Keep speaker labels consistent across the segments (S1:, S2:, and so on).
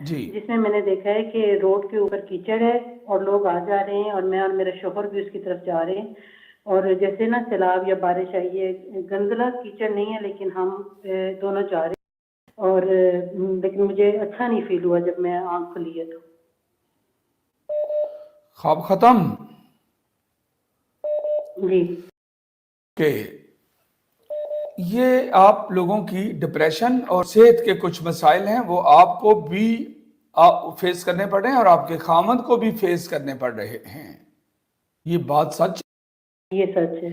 S1: جی
S2: جس میں نے دیکھا ہے کہ روڈ کے اوپر کیچڑ ہے اور لوگ آ جا رہے ہیں، اور میں اور میرا شوہر بھی اس کی طرف جا رہے ہیں، اور جیسے نا سیلاب یا بارش آئی ہے، گندلا کیچڑ نہیں ہے لیکن ہم دونوں جا رہے ہیں، اور لیکن مجھے اچھا نہیں فیل ہوا جب میں آنکھ کھلی ہے تو۔
S1: خواب ختم
S2: جی
S1: کہ یہ آپ لوگوں کی ڈپریشن اور صحت کے کچھ مسائل ہیں، وہ آپ کو بھی فیس کرنے پڑ رہے ہیں اور آپ کے خامد کو بھی فیس کرنے پڑ رہے ہیں۔ یہ بات سچ ہے۔
S2: یہ سچ ہے۔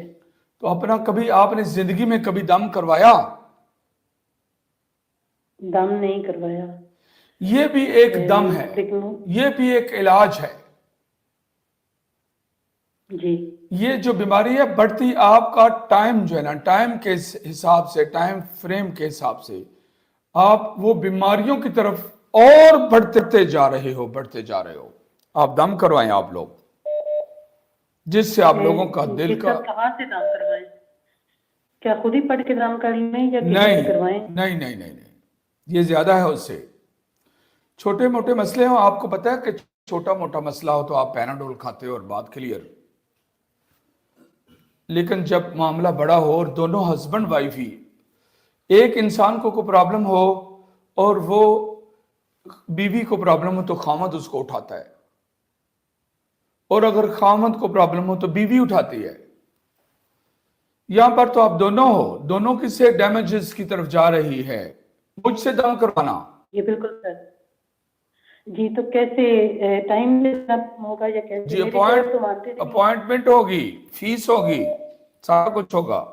S1: تو اپنا کبھی آپ نے زندگی میں کبھی دم کروایا؟
S2: دم نہیں کروایا۔
S1: یہ بھی ایک دم ہے،
S2: لیکن
S1: یہ بھی ایک علاج ہے۔
S2: جی
S1: یہ جو بیماری ہے بڑھتی آپ کا ٹائم جو ہے نا، ٹائم کے حساب سے، ٹائم فریم کے حساب سے آپ وہ بیماریوں کی طرف اور بڑھتے جا رہے ہو، بڑھتے جا رہے ہو۔ آپ دم کروائیں آپ لوگ، جس سے آپ لوگوں کا دل
S2: کس
S1: کا
S2: کہاں سے دم کروائیں؟ کیا خود ہی پڑھ کے دم کریں یا کسی
S1: نہیں
S2: سے کروائیں؟
S1: نہیں نہیں نہیں نہیں، یہ زیادہ ہے اس سے۔ چھوٹے موٹے مسئلے ہوں، آپ کو پتا ہے کہ چھوٹا موٹا مسئلہ ہو تو آپ پیناڈول کھاتے ہو اور بات کلیئر، لیکن جب معاملہ بڑا ہو اور دونوں ہسبینڈ وائف ہی ایک انسان کو کوئی پرابلم ہو اور وہ بیوی کو پرابلم ہو تو خامد اس کو اٹھاتا ہے، اور اگر خامد کو پرابلم ہو تو بیوی اٹھاتی ہے۔ یہاں پر تو آپ دونوں ہو، دونوں کی سے ڈیمیجز کی طرف جا رہی ہے۔ مجھ سے دم کروانا
S2: یہ بالکل سر۔ جی تو کیسے ٹائم ہوگا یا کیسے؟
S1: جی
S2: میرے شوہر تو مانتے نہیں۔
S1: اپوائنٹمنٹ ہوگی، فیس ہوگی، سارا کچھ ہوگا۔